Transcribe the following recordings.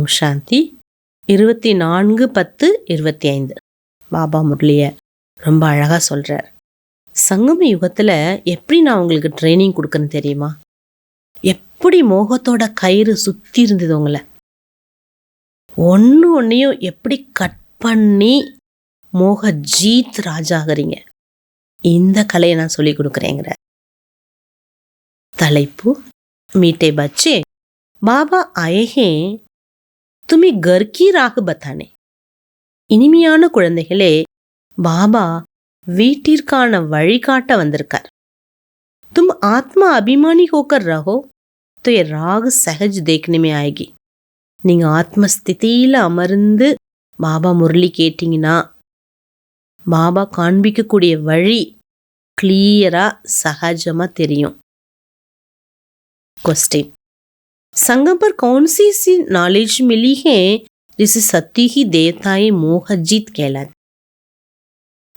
ஓம் சாந்தி. 24/10/25 பாபா முரளிய ரொம்ப அழகாக சொல்கிறார். சங்கம யுகத்தில் எப்படி நான் உங்களுக்கு ட்ரைனிங் கொடுக்குறேன்னு தெரியுமா? எப்படி மோகத்தோட கயிறு சுற்றி இருந்தது உங்களை, ஒன்றையும் எப்படி கட் பண்ணி மோக ஜீத் ராஜாகிறீங்க, இந்த கலையை நான் சொல்லி கொடுக்குறேங்கிற. தலைப்பு மீட்டே பச்சே பாபா ஆயே துமி கர்கி ராகு பத்தானே. இனிமையான குழந்தைகளே, பாபா வீட்டிற்கான வழிகாட்ட வந்திருக்கார். तुम आत्मा अभिमानी होकर रहो तो ये राग सहज देखने में आएगी. நீங்க ஆத்மஸ்திதியில் அமர்ந்து பாபா முரளி கேட்டீங்கன்னா பாபா காண்பிக்கக்கூடிய வழி கிளியரா சகஜமா தெரியும். क्वेश्चन, संगम पर कौन सी नॉलेज मिली है जिसे सत्य ही देवताएं मोह जीत कहलाती?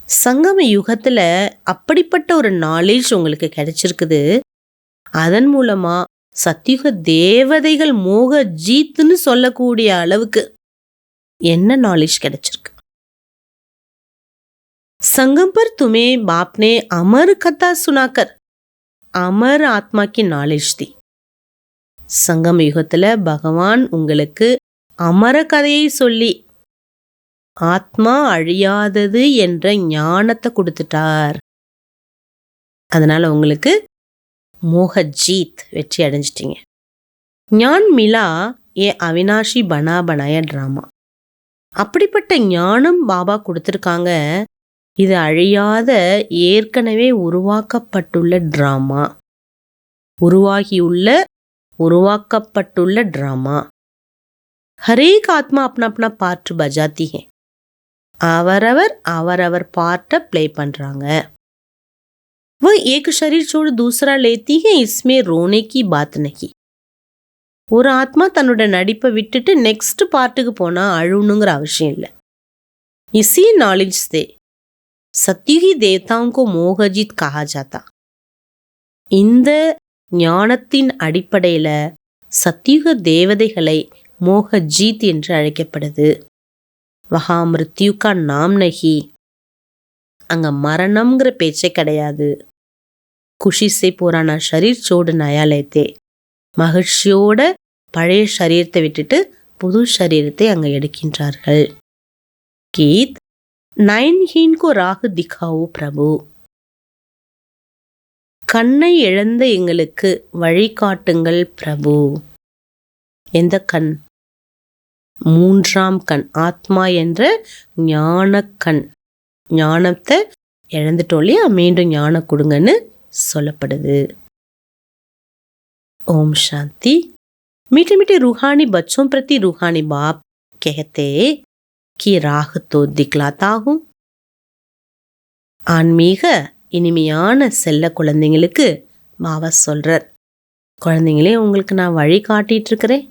சங்கம யுகத்தில் அப்படிப்பட்ட ஒரு நாலேஜ் உங்களுக்கு கிடைச்சிருக்குது. அதன் மூலமா சத்தியுக தேவதைகள் மோக ஜீத்துன்னு சொல்லக்கூடிய அளவுக்கு என்ன நாலேஜ் கிடைச்சிருக்கு? संगम पर तुम्हें बाप ने अमर कथा सुनाकर अमर आत्मा की नॉलेज दी. சங்கம யுகத்தில் பகவான் உங்களுக்கு அமர கதையை சொல்லி ஆத்மா அழியாதது என்ற ஞானத்தை கொடுத்துட்டார். அதனால உங்களுக்கு மோக ஜீத் வெற்றி அடைஞ்சிட்டீங்க. ஞான் மிலா ஏ அவினாஷி பனா பனாய ட்ராமா. அப்படிப்பட்ட ஞானம் பாபா கொடுத்துருக்காங்க. இது அழியாத ஏற்கனவே உருவாக்கப்பட்டுள்ள ட்ராமா, உருவாக்கப்பட்டுள்ள ட்ராமா. ஹரேக் ஆத்மா अपना अपना पार्ट बजाती है. அவரவர் பார்ட்டை ப்ளே பண்ணுறாங்க. वो एक शरीर छोड़ दूसरा लेती है, इसमें रोने की बात नहीं. ஒரு ஆத்மா தன்னோட நடிப்பை விட்டுட்டு நெக்ஸ்ட் பார்ட்டுக்கு போனால் அழுணுங்கிற அவசியம் இல்லை. इसी नॉलेज से सत्युगी देवताओं को मोहजीत कहा जाता. இந்த ஞானத்தின் அடிப்படையில் சத்தியுக தேவதைகளை மோகஜீத் என்று அழைக்கப்படுது. வஹா மிருத்யுக்கா நாம் நஹி, அங்கே மரணம்ங்கிற பேச்சே கிடையாது. குஷிசே புராணா ஷரீர் சோடு நயாலேத்தே, மகிழ்ச்சியோட பழைய சரீரத்தை விட்டுட்டு புது சரீரத்தை அங்கே எடுக்கின்றார்கள். கீத் நயன்ஹீன்கோ ராகு திகாவோ பிரபு. கண்ணை இழந்த எங்களுக்கு வழிகாட்டுங்கள் பிரபு. எந்த கண்? மூன்றாம் கண், ஆத்மா என்ற ஞான கண். ஞானத்தை இழந்துட்டோம் இல்லையா, மீண்டும் ஞானம் கொடுங்கன்னு சொல்லப்படுது. ओम शांति. मीठे मीठे रूहानी बच्चों प्रति रूहानी बाप कहते कि राह तो दिखलाता हूँ. ஆன்மீக இனிமையான செல்ல குழந்தைங்களுக்கு பாபா சொல்றார், குழந்தைங்களே உங்களுக்கு நான் வழி காட்டிட்டு இருக்கிறேன்.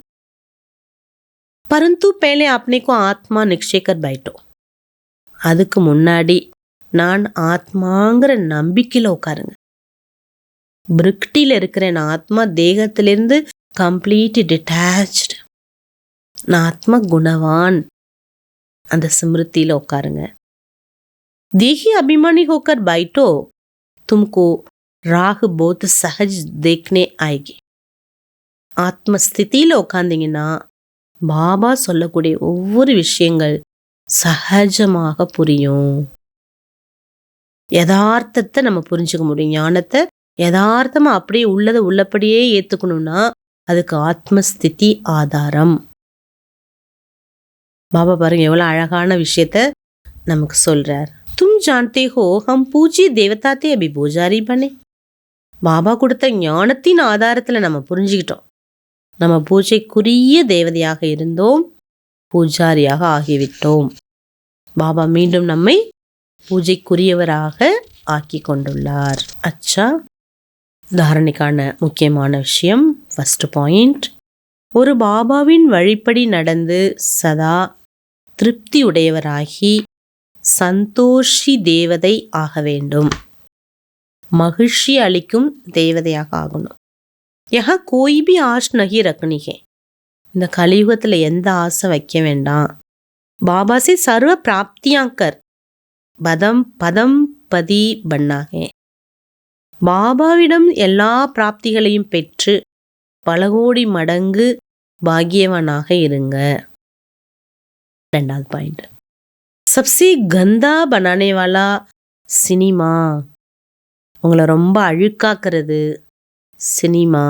परंतु पहले अपने को आत्मा निश्चय कर बैठो. அதுக்கு முன்னாடி நான் ஆத்மாங்கிற நம்பிக்கையில் உட்காருங்க. பிருக்டியில் இருக்கிறேன், ஆத்மா தேகத்திலிருந்து கம்ப்ளீட் டிட்டாச்டு, நான் ஆத்மா குணவான், அந்த ஸ்மிருதியில் உட்காருங்க. देही अभिमानी होकर बैठो, तुमको राह बहुत सहज देखने आएगी. ஆத்மஸ்திதியில் உட்கார்ந்தீங்கன்னா பாபா சொல்லக்கூடிய ஒவ்வொரு விஷயங்கள் சகஜமாக புரியும். யதார்த்தத்தை நம்ம புரிஞ்சுக்க முடியும். ஞானத்தை யதார்த்தமாக அப்படியே உள்ளதை உள்ளபடியே ஏற்றுக்கணும்னா அதுக்கு ஆத்மஸ்திதி ஆதாரம். பாபா பாருங்க எவ்வளோ அழகான விஷயத்த நமக்கு சொல்றார். तुम जानते हो हम पूज्य देवता थे अभी பூஜாரி बने. பாபா கொடுத்த ஞானத்தின் ஆதாரத்தில் நம்ம புரிஞ்சுக்கிட்டோம், நம்ம பூஜைக்குரிய தேவதையாக இருந்தோம், பூஜாரியாக ஆகிவிட்டோம். பாபா மீண்டும் நம்மை பூஜைக்குரியவராக ஆக்கி கொண்டுள்ளார். அச்சா, தாரணைக்கான முக்கியமான விஷயம். ஃபர்ஸ்ட் பாயிண்ட், ஒரு பாபாவின் வழிப்படி நடந்து சதா திருப்தி உடையவராகி சந்தோஷி தேவதை ஆக வேண்டும். மகிழ்ச்சி அளிக்கும் தேவதையாக ஆகணும். यहाँ कोई भी आश नहीं रखनी है. இந்த கலியுகத்தில் எந்த ஆசை வைக்க வேண்டாம். பாபா से सर्व प्राप्तियां कर பதம் பதி பண்ணாகே. பாபாவிடம் எல்லா பிராப்திகளையும் பெற்று பல கோடி மடங்கு பாக்கியவனாக இருங்க. 2வது பாயிண்ட், சப்சே கந்தா பனானே வாலா சினிமா. உங்களை ரொம்ப அழுக்காக்குறது சினிமா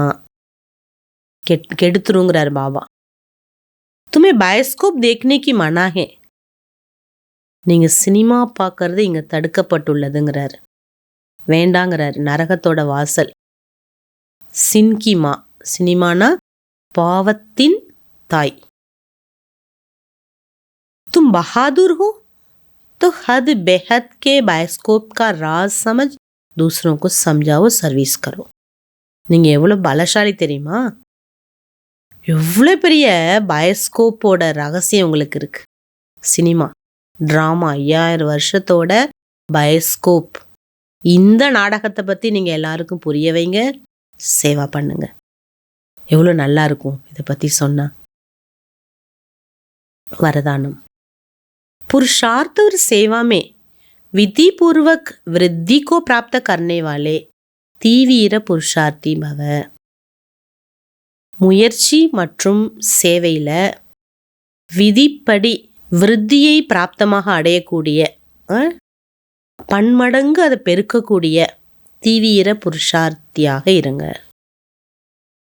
கெடுத்துருங்கிறார் பாபா. तुम्हें बायोस्कोप देखने की मना है. நீங்க சினிமா பார்க்கறது இங்க தடுக்கப்பட்டுள்ளதுங்கிறார், வேண்டாங்கிறார். நரகத்தோட வாசல். சின்கிமா, சினிமானா பாவத்தின் தாய். तुम बहादुर हो तो हद बेहद के बायोस्कोप का राज समझ दूसरों को समझाओ सर्विस करो. நீங்க எவ்வளவு பலசாலி தெரியுமா? எவ்வளோ பெரிய பயோஸ்கோப்போட ரகசியம் உங்களுக்கு இருக்கு. சினிமா, ட்ராமா, 5000 வருஷத்தோட பயோஸ்கோப். இந்த நாடகத்தை பற்றி நீங்கள் எல்லாருக்கும் புரிய வைங்க, சேவா பண்ணுங்க. எவ்வளோ நல்லா இருக்கும் இதை பற்றி சொன்னா. वरदानम, पुरुषार्थ और सेवा में विधि पूर्वक वृद्धि को प्राप्त करने वाले தீவிர புருஷார்த்தி பவ. முயற்சி மற்றும் சேவையில் விதிப்படி விருத்தியை பிராப்தமாக அடையக்கூடிய, பன்மடங்கு அதை பெருக்கக்கூடிய தீவிர புருஷார்த்தியாக இருங்க.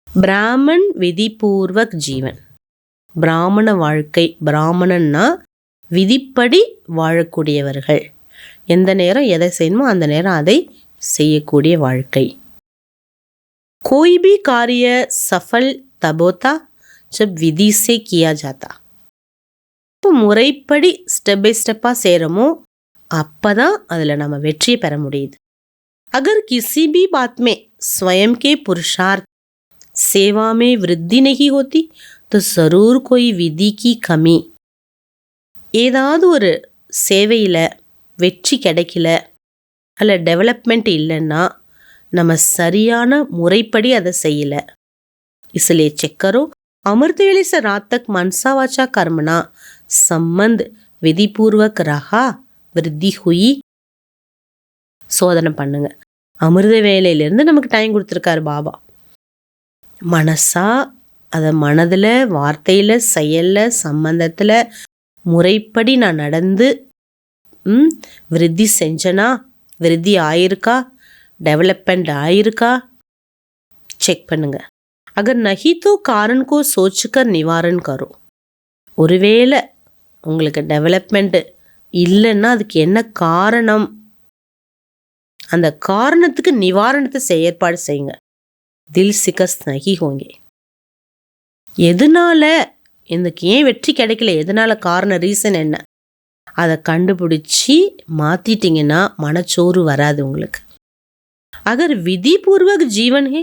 பிராமன் விதிபூர்வக் ஜீவன். பிராமண வாழ்க்கை, பிராமணன்னா விதிப்படி வாழக்கூடியவர்கள். எந்த நேரம் எதை செய்யணுமோ அந்த நேரம் அதை செய்யக்கூடிய வாழ்க்கை. कोई भी कार्य सफल तब होता जब विधि से किया जाता. இப்போ முறைப்படி ஸ்டெப் பை ஸ்டெப்பாக செய்கிறோமோ அப்போதான் அதில் நம்ம வெற்றியை பெற முடியுது. अगर किसी भी बात में स्वयं के पुरुषार्थ सेवा में वृद्धि नहीं होती तो जरूर कोई विधि की कमी. ஏதாவது ஒரு சேவையில் வெற்றி கிடைக்கல அல்ல டெவலப்மெண்ட் இல்லைன்னா நம்ம சரியான முறைப்படி அதை செய்யல. इसलिए चेक करो अमृत वेले से रात तक मनसा वाचा कर्मना संबंध विधि पूर्वक रहा वृद्धि हुई. சோதனை பண்ணுங்க. அமிர்த வேலையிலேருந்து நமக்கு டைம் கொடுத்துருக்காரு பாபா. மனசா அதை மனதில், வார்த்தையில், செயலில், சம்பந்தத்தில் முறைப்படி நான் நடந்து விருத்தி செஞ்சனா, விருத்தி ஆயிருக்கா, डेवलपमेंट आयिरुका, चेक பண்ணுங்க. अगर नहीं तो कारण को सोचकर निवारण करो. ஒருவேளை உங்களுக்கு டெவலப்மெண்ட் இல்லைன்னா அதுக்கு என்ன காரணம், அந்த காரணத்துக்கு நிவாரணத்தை ஏற்பாடு செய்யுங்க. தில் சிகஸ் நகி ஹோங்கே. எதனால எனக்கு ஏன் வெற்றி கிடைக்கல, எதனால காரணம், ரீசன் என்ன, அதை கண்டுபிடிச்சி மாற்றிட்டிங்கன்னா மனச்சோறு வராது உங்களுக்கு. अगर विधि पूर्वक जीवन है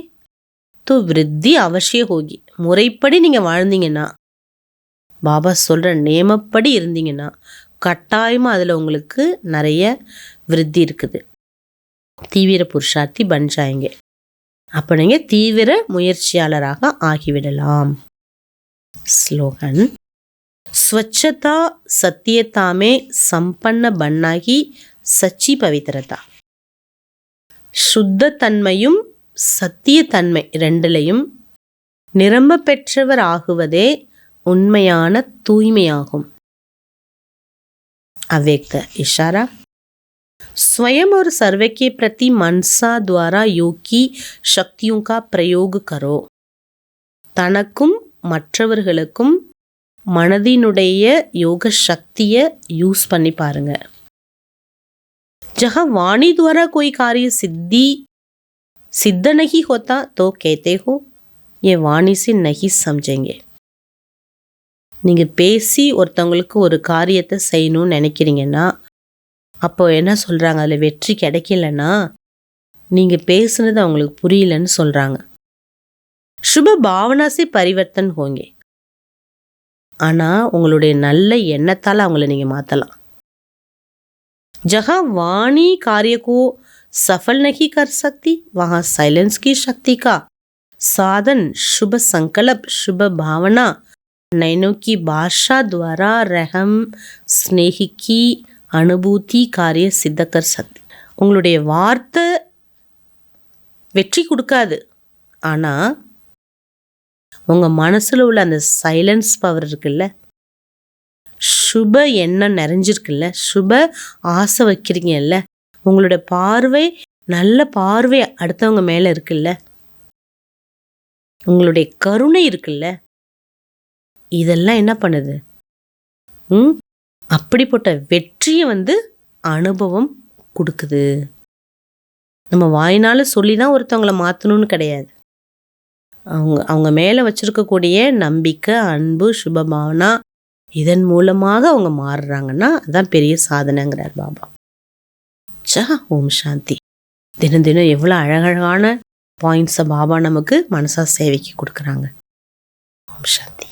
तो वृद्धि अवश्य होगी. முறைப்படி நீங்கள் வாழ்ந்தீங்கன்னா, பாபா சொல்கிற நேமப்படி இருந்தீங்கன்னா கட்டாயமாக அதில் உங்களுக்கு நிறைய விருத்தி இருக்குது. தீவிர புருஷார்த்தி பன் ஜாயேங்க. அப்போ நீங்கள் தீவிர முயற்சியாளராக ஆகிவிடலாம். ஸ்லோகன், स्वच्छता सत्यता में संपन्न बनना ही सच्ची पवित्रता. சுத்த தன்மையும் சத்திய தன்மை ரெண்டிலையும் நிரம்ப பெற்றவர் ஆகுவதே உண்மையான தூய்மையாகும். अव्यक्त इशारा, स्वयं और सर्वे के प्रति मनसा द्वारा योग की शक्तियों का प्रयोग करो. தனக்கும் மற்றவர்களுக்கும் மனதினுடைய யோக சக்தியை யூஸ் பண்ணி பாருங்க. जहाँ वाणी द्वारा कोई कार्य सिद्ध नहीं होता तो कहते हो ये वाणी से नहीं समझेंगे. நீங்கள் பேசி ஒருத்தவங்களுக்கு ஒரு காரியத்தை செய்யணும்னு நினைக்கிறீங்கன்னா அப்போ என்ன சொல்கிறாங்க, அதில் வெற்றி கிடைக்கலன்னா நீங்கள் பேசுனது அவங்களுக்கு புரியலன்னு சொல்கிறாங்க. சுப பாவனா से परिवर्तन होंगे. ஆனால் உங்களுடைய நல்ல எண்ணத்தால் அவங்கள நீங்கள் மாற்றலாம். जहाँ वाणी कार्य को सफल नहीं कर सकती वहाँ साइलेंस की शक्ति का साधन शुभ संकल्प, शुभ भावना नैनों की भाषा द्वारा रहम स्नेह की அனுபூதி காரிய சித்த கர் சக்தி. உங்களுடைய வார்த்தை வெற்றி கொடுக்காது, ஆனால் உங்கள் மனசில் உள்ள அந்த சைலன்ஸ் பவர் இருக்குல்ல, சுப எண்ணம் நிறைஞ்சிருக்குல்ல, சுப ஆசை வைக்கிறீங்கல்ல, உங்களோட பார்வை நல்ல பார்வை அடுத்தவங்க மேலே இருக்குல்ல, உங்களுடைய கருணை இருக்குல்ல, இதெல்லாம் என்ன பண்ணுது? அப்படிப்பட்ட வெற்றியை அனுபவம் கொடுக்குது. நம்ம வாயினால சொல்லி தான் ஒருத்தவங்களை மாற்றணும்னு கிடையாது. அவங்க மேலே வச்சிருக்கக்கூடிய நம்பிக்கை, அன்பு, சுபபாவனா, இதன் மூலமாக அவங்க மாறுறாங்கன்னா அதான் பெரிய சாதனைங்கிறார் பாபா. ஓம் சாந்தி. தினம் தினம் எவ்வளோ அழகழகான பாயிண்ட்ஸை பாபா நமக்கு மனசா சேவைக்கு கொடுக்குறாங்க. ஓம் சாந்தி.